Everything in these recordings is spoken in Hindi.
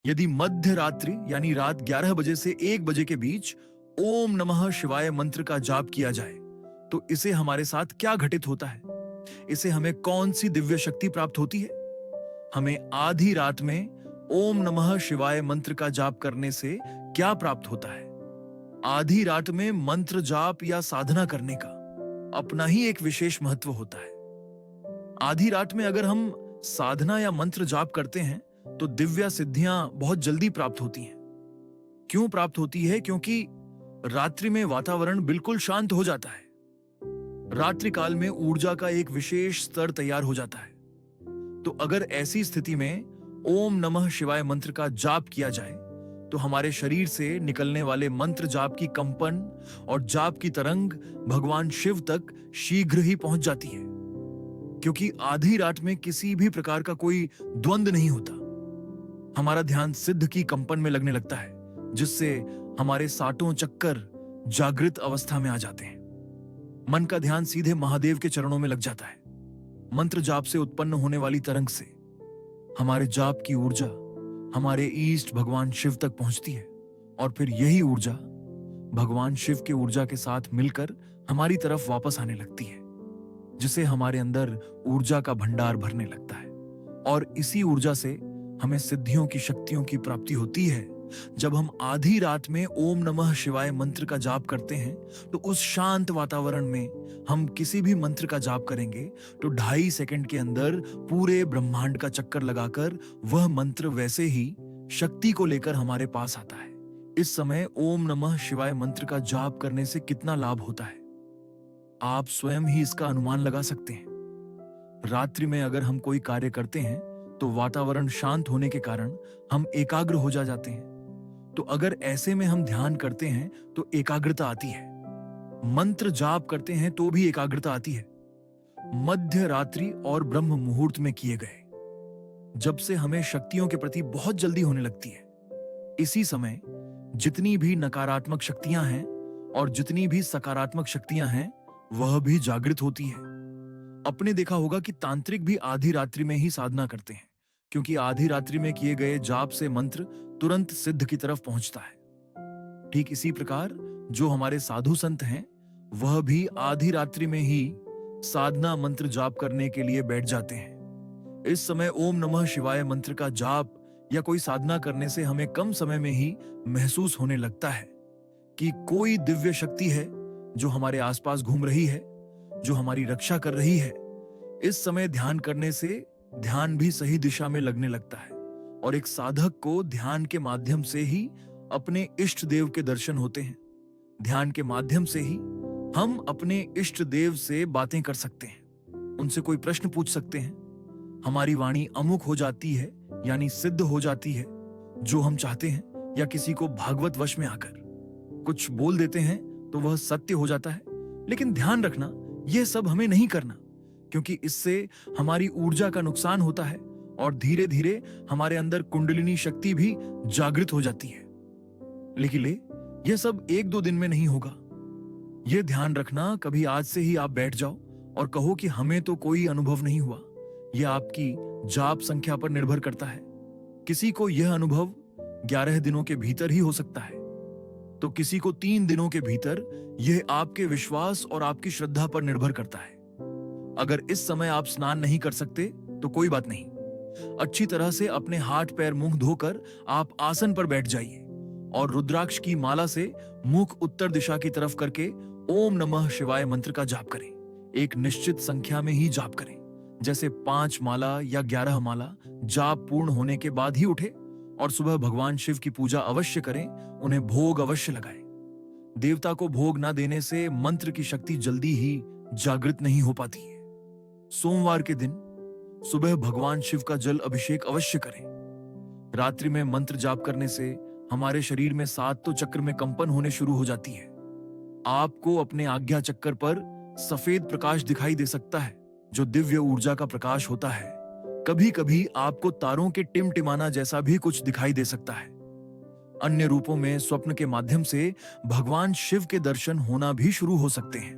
यदि मध्य रात्रि यानी रात 11 बजे से 1 बजे के बीच ओम नमः शिवाय मंत्र का जाप किया जाए तो इसे हमारे साथ क्या घटित होता है? इसे हमें कौन सी दिव्य शक्ति प्राप्त होती है? हमें आधी रात में ओम नमः शिवाय मंत्र का जाप करने से क्या प्राप्त होता है? आधी रात में मंत्र जाप या साधना करने का अपना ही एक विशेष महत्व होता है। आधी रात में अगर हम साधना या मंत्र जाप करते हैं तो दिव्य सिद्धियां बहुत जल्दी प्राप्त होती हैं। क्यों प्राप्त होती है? क्योंकि रात्रि में वातावरण बिल्कुल शांत हो जाता है। रात्रि काल में ऊर्जा का एक विशेष स्तर तैयार हो जाता है। तो अगर ऐसी स्थिति में ओम नमः शिवाय मंत्र का जाप किया जाए तो हमारे शरीर से निकलने वाले मंत्र जाप की कंपन और जाप की तरंग भगवान शिव तक शीघ्र ही पहुंच जाती है। क्योंकि आधी रात में किसी भी प्रकार का कोई द्वंद नहीं होता। हमारा ध्यान सिद्ध की कंपन में लगने लगता है, जिससे हमारे सातों चक्कर जागृत अवस्था में आ जाते हैं। मन का ध्यान सीधे महादेव के चरणों में लग जाता है। मंत्र जाप से उत्पन्न होने वाली तरंग से हमारे जाप की ऊर्जा हमारे ईष्ट भगवान शिव तक पहुंचती है और फिर यही ऊर्जा भगवान शिव के ऊर्जा के साथ मिलकर हमारी तरफ वापस आने लगती है, जिसे हमारे अंदर ऊर्जा का भंडार भरने लगता है। और इसी ऊर्जा से हमें सिद्धियों की शक्तियों की प्राप्ति होती है। जब हम आधी रात में ओम नमः शिवाय मंत्र का जाप करते हैं तो उस शांत वातावरण में हम किसी भी मंत्र का जाप करेंगे तो 2.5 सेकंड के अंदर पूरे ब्रह्मांड का चक्कर लगाकर वह मंत्र वैसे ही शक्ति को लेकर हमारे पास आता है। इस समय ओम नमः शिवाय मंत्र का जाप करने से कितना लाभ होता है, आप स्वयं ही इसका अनुमान लगा सकते हैं। रात्रि में अगर हम कोई कार्य करते हैं तो वातावरण शांत होने के कारण हम एकाग्र हो जाते हैं। तो अगर ऐसे में हम ध्यान करते हैं तो एकाग्रता आती है। मंत्र जाप करते हैं तो भी एकाग्रता आती है। मध्य रात्रि और ब्रह्म मुहूर्त में किए गए जब से हमें शक्तियों के प्रति बहुत जल्दी होने लगती है। इसी समय जितनी भी नकारात्मक शक्तियां हैं और जितनी भी सकारात्मक शक्तियां हैं वह भी जागृत होती है। आपने देखा होगा कि तांत्रिक भी आधी रात्रि में ही साधना करते हैं, क्योंकि आधी रात्रि में किए गए जाप से मंत्र तुरंत सिद्ध की तरफ पहुंचता है। ठीक इसी प्रकार जो हमारे साधु संत हैं वह भी आधी रात्रि में ही साधना मंत्र जाप करने के लिए बैठ जाते हैं। इस समय ओम नमः शिवाय मंत्र का जाप या कोई साधना करने से हमें कम समय में ही महसूस होने लगता है कि कोई दिव्य शक्ति है जो हमारे आसपास घूम रही है, जो हमारी रक्षा कर रही है। इस समय ध्यान करने से ध्यान भी सही दिशा में लगने लगता है और एक साधक को ध्यान के माध्यम से ही अपने इष्ट देव के दर्शन होते हैं। ध्यान के माध्यम से ही हम अपने इष्ट देव से बातें कर सकते हैं, उनसे कोई प्रश्न पूछ सकते हैं। हमारी वाणी अमुक हो जाती है यानी सिद्ध हो जाती है जो हम चाहते हैं, या किसी को भागवत वश में आकर कुछ बोल देते हैं तो वह सत्य हो जाता है। लेकिन ध्यान रखना, यह सब हमें नहीं करना, क्योंकि इससे हमारी ऊर्जा का नुकसान होता है और धीरे धीरे हमारे अंदर कुंडलिनी शक्ति भी जागृत हो जाती है। लेकिन यह सब 1-2 दिन में नहीं होगा। यह ध्यान रखना, कभी आज से ही आप बैठ जाओ और कहो कि हमें तो कोई अनुभव नहीं हुआ। यह आपकी जाप संख्या पर निर्भर करता है। किसी को यह अनुभव 11 दिनों के भीतर ही हो सकता है, तो किसी को 3 दिनों के भीतर। यह आपके विश्वास और आपकी श्रद्धा पर निर्भर करता है। अगर इस समय आप स्नान नहीं कर सकते तो कोई बात नहीं, अच्छी तरह से अपने हाथ पैर मुंह धोकर आप आसन पर बैठ जाइए और रुद्राक्ष की माला से मुख उत्तर दिशा की तरफ करके ओम नमः शिवाय मंत्र का जाप करें। एक निश्चित संख्या में ही जाप करें, जैसे 5 माला या 11 माला। जाप पूर्ण होने के बाद ही उठे और सुबह भगवान शिव की पूजा अवश्य करें, उन्हें भोग अवश्य लगाएं। देवता को भोग न देने से मंत्र की शक्ति जल्दी ही जागृत नहीं हो पाती है। सोमवार के दिन सुबह भगवान शिव का जल अभिषेक अवश्य करें। रात्रि में मंत्र जाप करने से हमारे शरीर में 7 चक्र में कंपन होने शुरू हो जाती है। आपको अपने आज्ञा चक्कर पर सफेद प्रकाश दिखाई दे सकता है, जो दिव्य ऊर्जा का प्रकाश होता है। कभी कभी आपको तारों के टिमटिमाना जैसा भी कुछ दिखाई दे सकता है। अन्य रूपों में स्वप्न के माध्यम से भगवान शिव के दर्शन होना भी शुरू हो सकते हैं।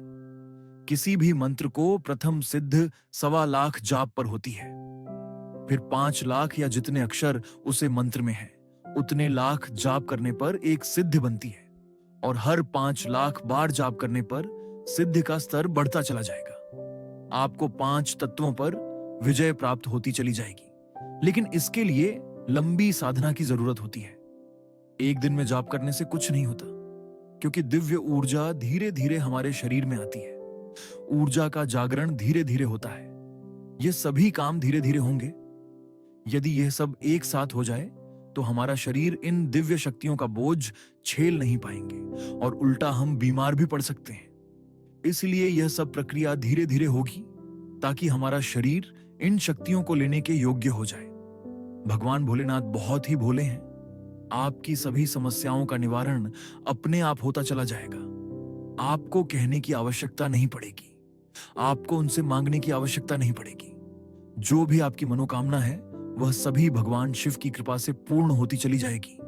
किसी भी मंत्र को प्रथम सिद्ध 1.25 लाख जाप पर होती है, फिर 5 लाख या जितने अक्षर उसे मंत्र में है उतने लाख जाप करने पर एक सिद्धि बनती है और हर 5 लाख बार जाप करने पर सिद्धि का स्तर बढ़ता चला जाएगा। आपको 5 तत्वों पर विजय प्राप्त होती चली जाएगी, लेकिन इसके लिए लंबी साधना की जरूरत होती है। एक दिन में जाप करने से कुछ नहीं होता, क्योंकि दिव्य ऊर्जा धीरे धीरे हमारे शरीर में आती है। ऊर्जा का जागरण धीरे धीरे होता है। ये सभी काम धीरे धीरे होंगे। यदि यह सब एक साथ हो जाए तो हमारा शरीर इन दिव्य शक्तियों का बोझ झेल नहीं पाएंगे और उल्टा हम बीमार भी पड़ सकते हैं। इसलिए यह सब प्रक्रिया धीरे धीरे होगी ताकि हमारा शरीर इन शक्तियों को लेने के योग्य हो जाए। भगवान भोलेनाथ बहुत ही भोले हैं। आपकी सभी समस्याओं का निवारण अपने आप होता चला जाएगा। आपको कहने की आवश्यकता नहीं पड़ेगी, आपको उनसे मांगने की आवश्यकता नहीं पड़ेगी। जो भी आपकी मनोकामना है वह सभी भगवान शिव की कृपा से पूर्ण होती चली जाएगी।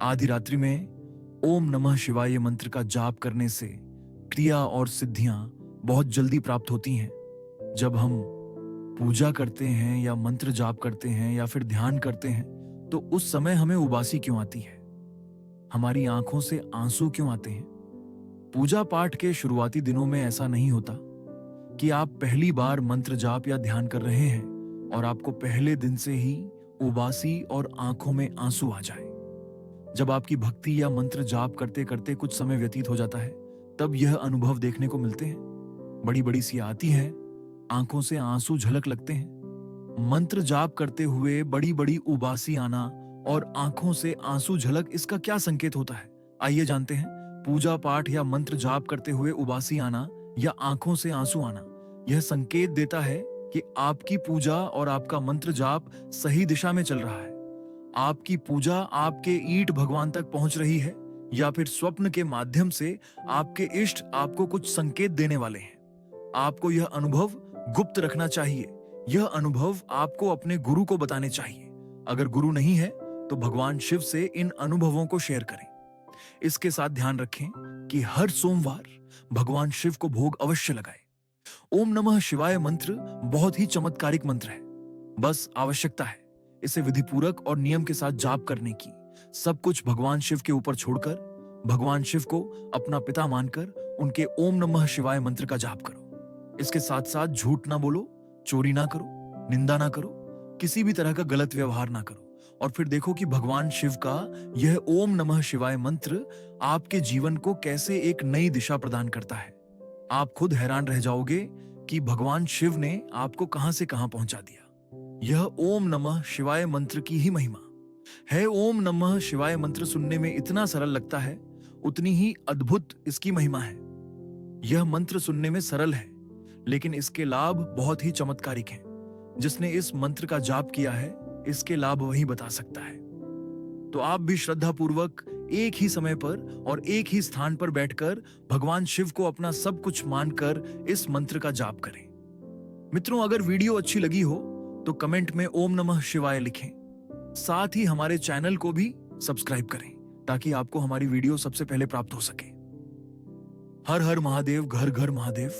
आधी रात्रि में ओम नमः शिवाय मंत्र का जाप करने से क्रिया और सिद्धियां बहुत जल्दी प्राप्त होती हैं। जब हम पूजा करते हैं या मंत्र जाप करते हैं या फिर ध्यान करते हैं तो उस समय हमें उबासी क्यों आती है? हमारी आंखों से आंसू क्यों आते हैं? पूजा पाठ के शुरुआती दिनों में ऐसा नहीं होता कि आप पहली बार मंत्र जाप या ध्यान कर रहे हैं और आपको पहले दिन से ही उबासी और आंखों में आंसू आ जाए। जब आपकी भक्ति या मंत्र जाप करते करते कुछ समय व्यतीत हो जाता है तब यह अनुभव देखने को मिलते हैं। बड़ी बड़ी सी आती है, आंखों से आंसू झलक लगते हैं। मंत्र जाप करते हुए बड़ी बड़ी उबासी आना और आंखों से आंसू झलक, इसका क्या संकेत होता है? आइए जानते हैं। पूजा पाठ या मंत्र जाप करते हुए उबासी आना या आंखों से आंसू आना यह संकेत देता है कि आपकी पूजा और आपका मंत्र जाप सही दिशा में चल रहा है। आपकी पूजा आपके ईट भगवान तक पहुंच रही है या फिर स्वप्न के माध्यम से आपके इष्ट आपको कुछ संकेत देने वाले हैं। आपको यह अनुभव गुप्त रखना चाहिए। यह अनुभव आपको अपने गुरु को बताने चाहिए। अगर गुरु नहीं है तो भगवान शिव से इन अनुभवों को शेयर करें। इसके साथ ध्यान रखें कि हर सोमवार भगवान शिव को भोग अवश्य लगाएं। ओम नमः शिवाय मंत्र बहुत ही चमत्कारिक मंत्र है। बस आवश्यकता है इसे विधिपूर्वक और नियम के साथ जाप करने की। सब कुछ भगवान शिव के ऊपर छोड़कर भगवान शिव को अपना पिता मानकर उनके ओम नमः शिवाय मंत्र का जाप करो। इसके साथ साथ झूठ ना बोलो, चोरी ना करो, निंदा ना करो, किसी भी तरह का गलत व्यवहार ना करो और फिर देखो कि भगवान शिव का यह ओम नमः शिवाय मंत्र आपके जीवन को कैसे एक नई दिशा प्रदान करता है। आप खुद हैरान रह जाओगे कि भगवान शिव ने आपको कहां से कहां पहुंचा दिया। यह ओम नमः शिवाय मंत्र की ही महिमा है। ओम नमः शिवाय मंत्र सुनने में इतना सरल लगता है, उतनी ही अद्भुत इसकी महिमा है। यह मंत्र सुनने में सरल है, लेकिन इसके लाभ बहुत ही चमत्कारिक हैं। जिसने इस मंत्र का जाप किया है, इसके लाभ वही बता सकता है। तो आप भी श्रद्धा पूर्वक एक ही समय पर और एक ही स्थान पर बैठकर भगवान शिव को अपना सब कुछ मानकर इस मंत्र का जाप करें। मित्रों, अगर वीडियो अच्छी लगी हो तो कमेंट में ओम नमः शिवाय लिखें। साथ ही हमारे चैनल को भी सब्सक्राइब करें ताकि आपको हमारी वीडियो सबसे पहले प्राप्त हो सके। हर हर महादेव, घर घर महादेव।